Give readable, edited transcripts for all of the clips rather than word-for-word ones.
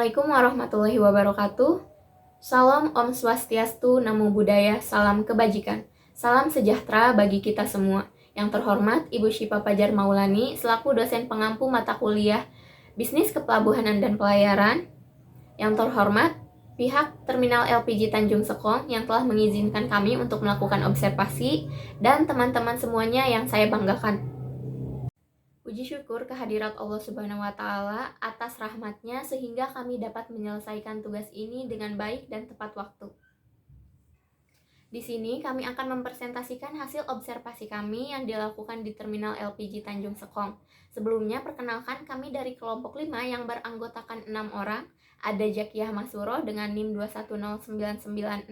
Assalamualaikum warahmatullahi wabarakatuh. Salam Om Swastiastu, Namo Buddhaya, salam kebajikan. Salam sejahtera bagi kita semua. Yang terhormat Ibu Syifa Fajar Maulani selaku dosen pengampu mata kuliah Bisnis Kepelabuhanan dan Pelayaran. Yang terhormat pihak Terminal LPG Tanjung Sekong yang telah mengizinkan kami untuk melakukan observasi, dan teman-teman semuanya yang saya banggakan. Puji syukur kehadirat Allah Subhanahu wa Ta'ala atas rahmatnya sehingga kami dapat menyelesaikan tugas ini dengan baik dan tepat waktu. Di sini kami akan mempresentasikan hasil observasi kami yang dilakukan di Terminal LPG Tanjung Sekong. Sebelumnya perkenalkan kami dari kelompok 5 yang beranggotakan 6 orang. Ada Jakiyah Masuro dengan NIM 2109964,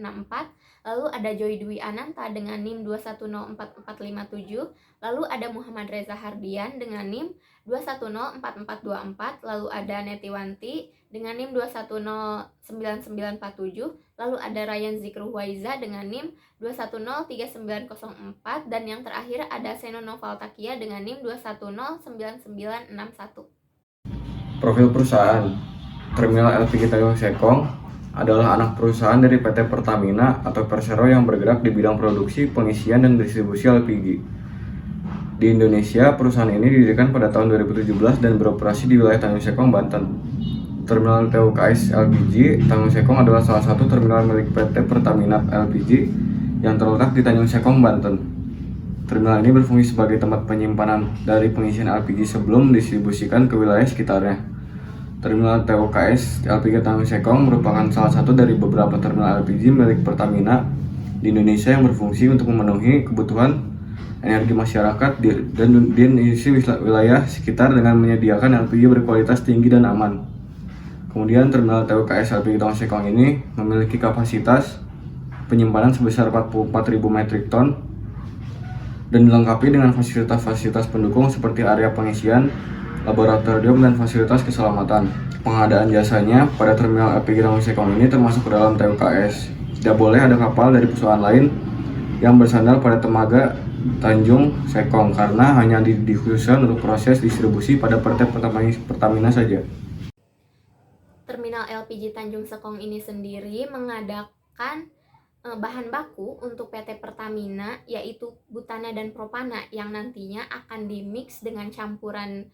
lalu ada Joy Dwi Ananta dengan NIM 2104457, lalu ada Muhammad Reza Hardian dengan NIM 2104424, lalu ada Netiwanti dengan NIM 2109947, lalu ada Ryan Zikruhwaiza dengan NIM 2103904, dan yang terakhir ada Seno Noval Takia dengan NIM 2109961. Profil perusahaan Terminal LPG Tanjung Sekong adalah anak perusahaan dari PT Pertamina atau Persero yang bergerak di bidang produksi, pengisian, dan distribusi LPG. Di Indonesia, perusahaan ini didirikan pada tahun 2017 dan beroperasi di wilayah Tanjung Sekong, Banten. Terminal TUKS LPG Tanjung Sekong adalah salah satu terminal milik PT Pertamina LPG yang terletak di Tanjung Sekong, Banten. Terminal ini berfungsi sebagai tempat penyimpanan dari pengisian LPG sebelum didistribusikan ke wilayah sekitarnya. Terminal TUKS LPG Tanjung Sekong merupakan salah satu dari beberapa terminal LPG milik Pertamina di Indonesia yang berfungsi untuk memenuhi kebutuhan energi masyarakat dan di wilayah sekitar dengan menyediakan LPG berkualitas tinggi dan aman. Kemudian terminal TUKS LPG Tanjung Sekong ini memiliki kapasitas penyimpanan sebesar 44.000 metrik ton dan dilengkapi dengan fasilitas-fasilitas pendukung seperti area pengisian, laboratorium, dan fasilitas keselamatan. Pengadaan jasanya pada terminal LPG Tanjung Sekong ini termasuk ke dalam TUKS. Tidak boleh ada kapal dari perusahaan lain yang bersandar pada Temaga Tanjung Sekong karena hanya dikhususkan untuk proses distribusi pada PT Pertamina saja. Terminal LPG Tanjung Sekong ini sendiri mengadakan bahan baku untuk PT Pertamina, yaitu butana dan propana yang nantinya akan dimix dengan campuran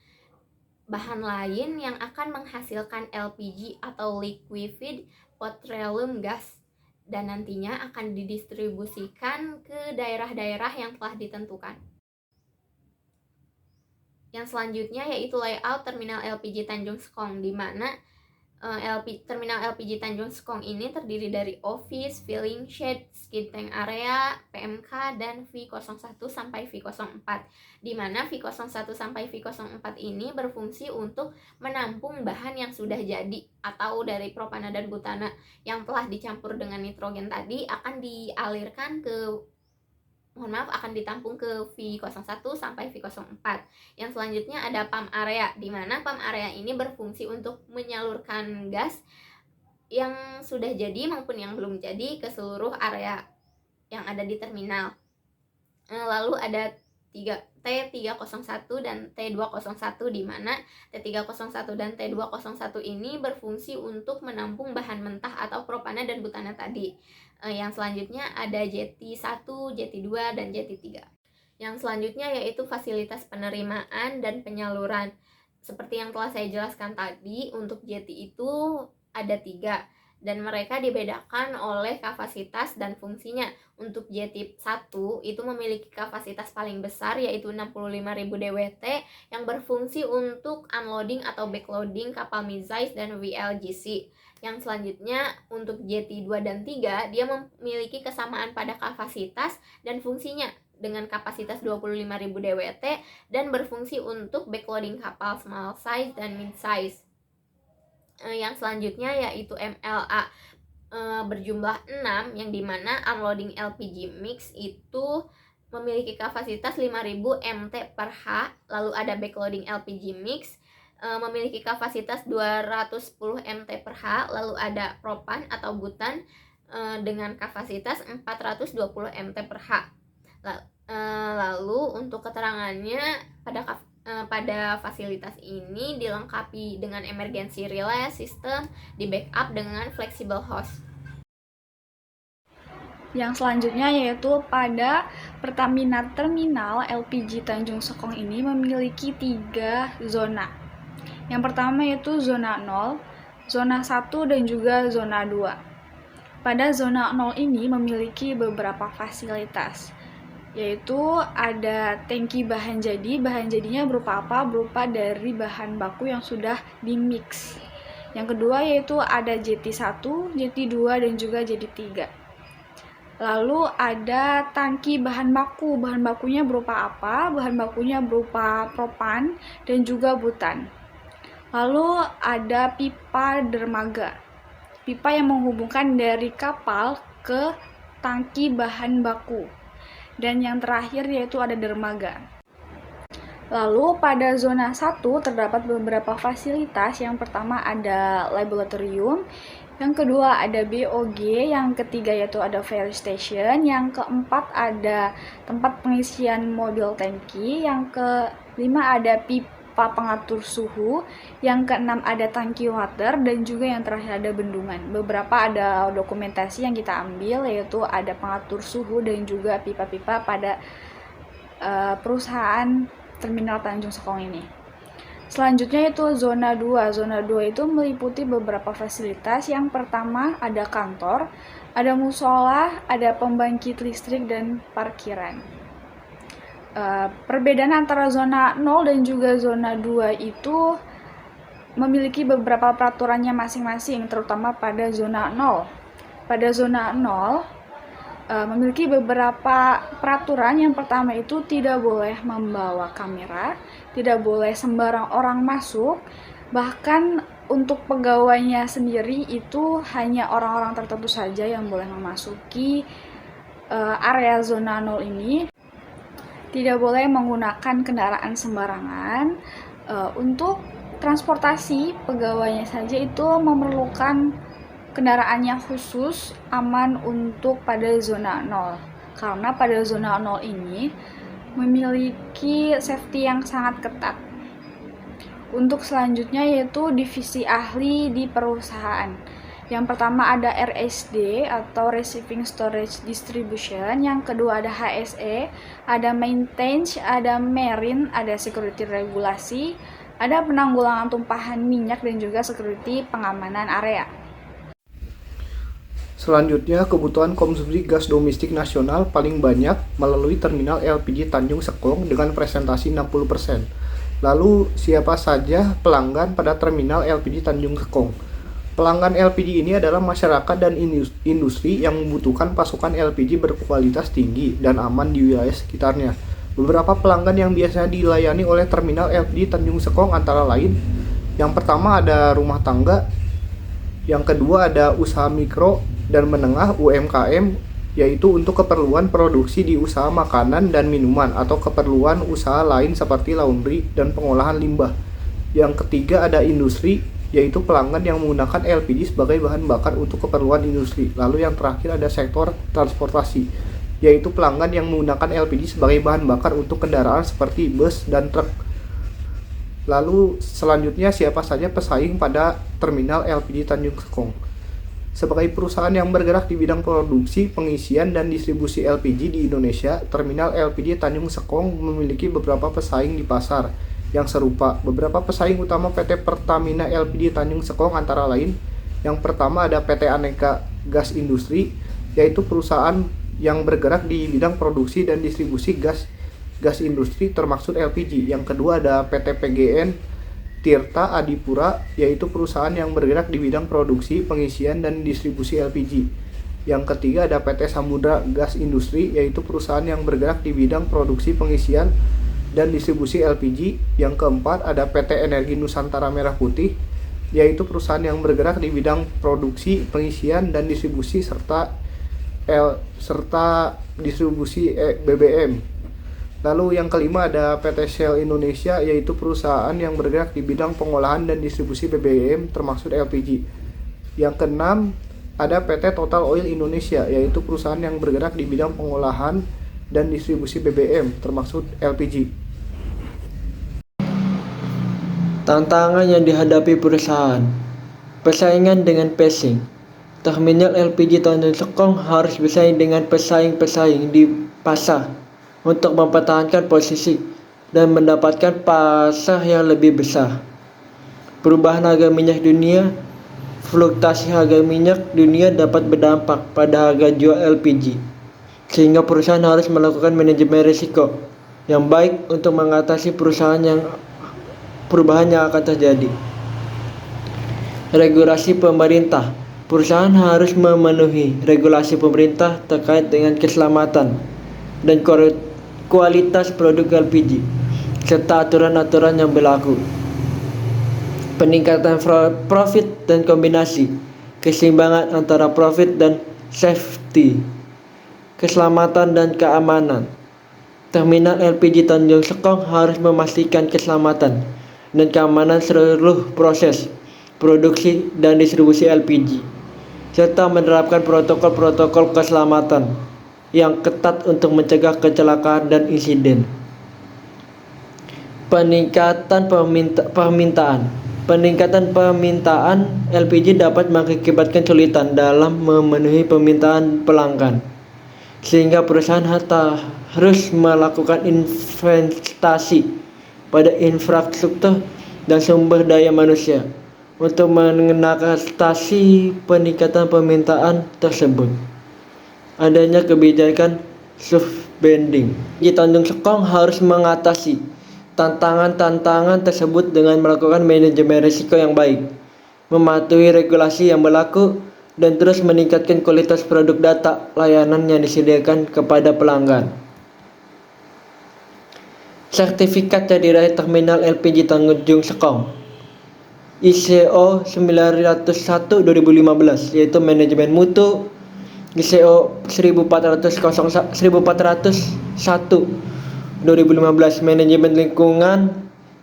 bahan lain yang akan menghasilkan LPG atau liquefied petroleum gas, dan nantinya akan didistribusikan ke daerah-daerah yang telah ditentukan. Yang selanjutnya yaitu layout Terminal LPG Tanjung Sekong, di mana Terminal LPG Tanjung Sekong ini terdiri dari office, filling shed, skid tank area, PMK, dan V01 sampai V04, di mana V01 sampai V04 ini berfungsi untuk menampung bahan yang sudah jadi atau dari propana dan butana yang telah dicampur dengan nitrogen tadi akan ditampung ke V01 sampai V04. Yang selanjutnya ada pump area, di mana pump area ini berfungsi untuk menyalurkan gas yang sudah jadi maupun yang belum jadi ke seluruh area yang ada di terminal. Lalu ada T301 dan T201, di mana T301 dan T201 ini berfungsi untuk menampung bahan mentah atau propana dan butana tadi. Yang selanjutnya ada JT1, JT2, dan JT3. Yang selanjutnya yaitu fasilitas penerimaan dan penyaluran. Seperti yang telah saya jelaskan tadi, untuk JT itu ada 3, dan mereka dibedakan oleh kapasitas dan fungsinya. Untuk JT1 itu memiliki kapasitas paling besar yaitu 65.000 DWT yang berfungsi untuk unloading atau backloading kapal mid-size dan VLGC. Yang selanjutnya untuk JT2 dan 3 dia memiliki kesamaan pada kapasitas dan fungsinya dengan kapasitas 25.000 DWT dan berfungsi untuk backloading kapal small size dan mid size. Yang selanjutnya yaitu MLA berjumlah 6, yang dimana unloading LPG mix itu memiliki kapasitas 5.000 MT per H. Lalu ada backloading LPG mix memiliki kapasitas 210 MT per H. Lalu ada propan atau butan dengan kapasitas 420 MT per H. Lalu untuk keterangannya, pada Pada fasilitas ini dilengkapi dengan emergency relay system, di backup dengan flexible host. Yang selanjutnya yaitu pada Pertamina Terminal LPG Tanjung Sekong ini memiliki 3 zona. Yang pertama yaitu zona 0, zona 1, dan juga zona 2. Pada zona 0 ini memiliki beberapa fasilitas, yaitu ada tangki bahan jadi. Bahan jadinya berupa apa? Berupa dari bahan baku yang sudah dimix. Yang kedua yaitu ada jeti 1, jeti 2, dan juga jeti 3. Lalu ada tangki bahan baku. Bahan bakunya berupa apa? Bahan bakunya berupa propan dan juga butan. Lalu ada pipa dermaga. Pipa yang menghubungkan dari kapal ke tangki bahan baku. Dan yang terakhir yaitu ada dermaga. Lalu pada zona 1 terdapat beberapa fasilitas. Yang pertama ada laboratorium, yang kedua ada BOG, yang ketiga yaitu ada ferry station, yang keempat ada tempat pengisian mobil tangki, yang kelima ada pipa pengatur suhu, yang keenam ada tangki water, dan juga yang terakhir ada bendungan. Beberapa ada dokumentasi yang kita ambil, yaitu ada pengatur suhu dan juga pipa-pipa pada perusahaan Terminal Tanjung Sekong ini. Selanjutnya itu zona 2. Zona 2 itu meliputi beberapa fasilitas. Yang pertama ada kantor, ada musola, ada pembangkit listrik, dan parkiran. Perbedaan antara zona 0 dan juga zona 2 itu memiliki beberapa peraturannya masing-masing, terutama pada zona 0. Pada zona 0 memiliki beberapa peraturan. Yang pertama itu tidak boleh membawa kamera, tidak boleh sembarang orang masuk, bahkan untuk pegawainya sendiri itu hanya orang-orang tertentu saja yang boleh memasuki area zona 0 ini. Tidak boleh menggunakan kendaraan sembarangan. Untuk transportasi pegawainya saja itu memerlukan kendaraannya khusus, aman untuk pada zona 0. Karena pada zona 0 ini memiliki safety yang sangat ketat. Untuk selanjutnya yaitu divisi ahli di perusahaan. Yang pertama ada RSD atau Receiving Storage Distribution, yang kedua ada HSE, ada Maintenance, ada Marine, ada Security Regulasi, ada penanggulangan tumpahan minyak, dan juga security pengamanan area. Selanjutnya, kebutuhan konsumsi gas domestik nasional paling banyak melalui terminal LPG Tanjung Sekong dengan presentasi 60%. Lalu, siapa saja pelanggan pada terminal LPG Tanjung Sekong? Pelanggan LPG ini adalah masyarakat dan industri yang membutuhkan pasokan LPG berkualitas tinggi dan aman di wilayah sekitarnya. Beberapa pelanggan yang biasanya dilayani oleh terminal LPG Tanjung Sekong antara lain, yang pertama ada rumah tangga, yang kedua ada usaha mikro dan menengah UMKM, yaitu untuk keperluan produksi di usaha makanan dan minuman atau keperluan usaha lain seperti laundry dan pengolahan limbah. Yang ketiga ada industri, yaitu pelanggan yang menggunakan LPG sebagai bahan bakar untuk keperluan industri. Lalu yang terakhir ada sektor transportasi, yaitu pelanggan yang menggunakan LPG sebagai bahan bakar untuk kendaraan seperti bus dan truk. Lalu selanjutnya siapa saja pesaing pada terminal LPG Tanjung Sekong? Sebagai perusahaan yang bergerak di bidang produksi, pengisian, dan distribusi LPG di Indonesia, terminal LPG Tanjung Sekong memiliki beberapa pesaing di pasar yang serupa. Beberapa pesaing utama PT Pertamina LPG Tanjung Sekong antara lain, yang pertama ada PT Aneka Gas Industri, yaitu perusahaan yang bergerak di bidang produksi dan distribusi gas industri termasuk LPG. Yang kedua ada PT PGN Tirta Adipura, yaitu perusahaan yang bergerak di bidang produksi, pengisian, dan distribusi LPG. Yang ketiga ada PT Samudra Gas Industri, yaitu perusahaan yang bergerak di bidang produksi, pengisian, dan distribusi LPG. Yang keempat ada PT Energi Nusantara Merah Putih, yaitu perusahaan yang bergerak di bidang produksi, pengisian, dan distribusi serta distribusi BBM. Lalu yang kelima ada PT Shell Indonesia, yaitu perusahaan yang bergerak di bidang pengolahan dan distribusi BBM termasuk LPG. Yang keenam ada PT Total Oil Indonesia, yaitu perusahaan yang bergerak di bidang pengolahan dan distribusi BBM termasuk LPG. Tantangan yang dihadapi perusahaan. Persaingan dengan pesaing. Terminal LPG Tanjung Sekong harus bersaing dengan pesaing-pesaing di pasar untuk mempertahankan posisi dan mendapatkan pasar yang lebih besar. Perubahan harga minyak dunia. Fluktuasi harga minyak dunia dapat berdampak pada harga jual LPG, sehingga perusahaan harus melakukan manajemen risiko yang baik untuk mengatasi perubahan yang akan terjadi. Regulasi pemerintah. Perusahaan harus memenuhi regulasi pemerintah terkait dengan keselamatan dan kualitas produk LPG, serta aturan-aturan yang berlaku. Peningkatan profit dan kombinasi, keseimbangan antara profit dan safety, keselamatan dan keamanan. Terminal LPG Tanjung Sekong harus memastikan keselamatan dan keamanan seluruh proses produksi dan distribusi LPG, serta menerapkan protokol-protokol keselamatan yang ketat untuk mencegah kecelakaan dan insiden. Peningkatan permintaan. Peningkatan permintaan LPG dapat mengakibatkan kesulitan dalam memenuhi permintaan pelanggan, sehingga perusahaan harus melakukan investasi pada infrastruktur dan sumber daya manusia untuk mengatasi peningkatan permintaan tersebut. Adanya kebijakan subbanding. Di Tanjung Sekong harus mengatasi tantangan-tantangan tersebut dengan melakukan manajemen risiko yang baik, mematuhi regulasi yang berlaku, dan terus meningkatkan kualitas produk data layanan yang disediakan kepada pelanggan. Sertifikat yang diraih Terminal LPG Tanjung Sekong. ISO 901 2015 yaitu manajemen mutu, ISO 1401 2015 manajemen lingkungan,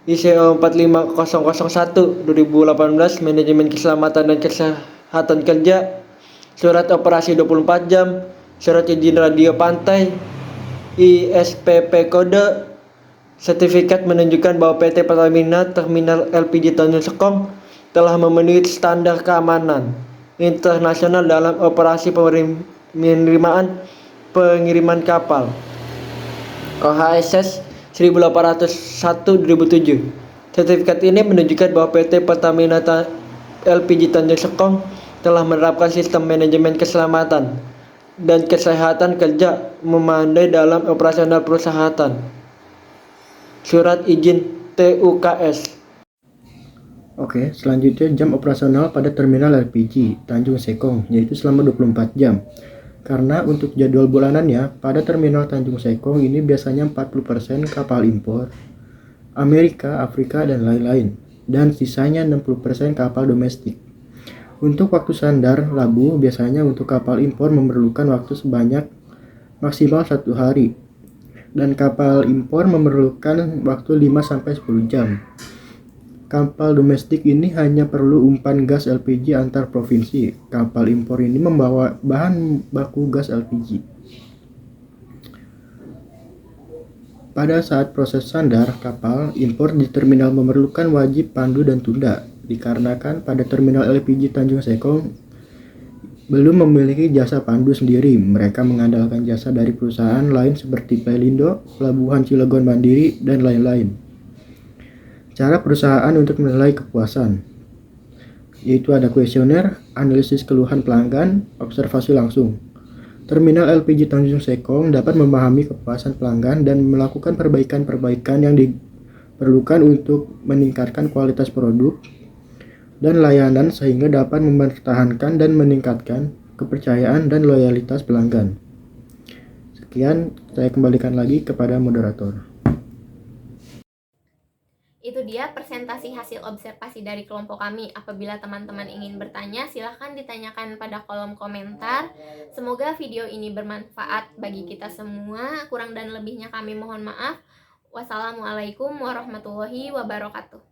ISO 45001 2018 manajemen keselamatan dan kesehatan kerja, surat operasi 24 jam, surat izin radio pantai, ISPP kode, sertifikat menunjukkan bahwa PT Pertamina Terminal LPG Tanjung Sekong telah memenuhi standar keamanan internasional dalam operasi pengiriman kapal. OHSS 1801 2007. Sertifikat ini menunjukkan bahwa PT Pertamina LPG Tanjung Sekong telah menerapkan sistem manajemen keselamatan dan kesehatan kerja memadai dalam operasional perusahaan. Surat izin TUKS. Oke, selanjutnya jam operasional pada terminal LPG Tanjung Sekong yaitu selama 24 jam. Karena untuk jadwal bulanannya, pada terminal Tanjung Sekong ini biasanya 40% kapal impor, Amerika, Afrika, dan lain-lain, dan sisanya 60% kapal domestik. Untuk waktu sandar labu, biasanya untuk kapal impor memerlukan waktu sebanyak maksimal 1 hari, dan kapal impor memerlukan waktu 5-10 jam. Kapal domestik ini hanya perlu umpan gas LPG antar provinsi. Kapal impor ini membawa bahan baku gas LPG. Pada saat proses sandar kapal impor di terminal memerlukan wajib pandu dan tunda, dikarenakan pada terminal LPG Tanjung Sekong belum memiliki jasa pandu sendiri. Mereka mengandalkan jasa dari perusahaan lain seperti Pelindo, Pelabuhan Cilegon Mandiri, dan lain-lain. Cara perusahaan untuk menilai kepuasan yaitu ada kuesioner, analisis keluhan pelanggan, observasi langsung. Terminal LPG Tanjung Sekong dapat memahami kepuasan pelanggan dan melakukan perbaikan-perbaikan yang diperlukan untuk meningkatkan kualitas produk dan layanan sehingga dapat mempertahankan dan meningkatkan kepercayaan dan loyalitas pelanggan. Sekian, saya kembalikan lagi kepada moderator. Itu dia presentasi hasil observasi dari kelompok kami. Apabila teman-teman ingin bertanya, silahkan ditanyakan pada kolom komentar. Semoga video ini bermanfaat bagi kita semua. Kurang dan lebihnya kami mohon maaf. Wassalamualaikum warahmatullahi wabarakatuh.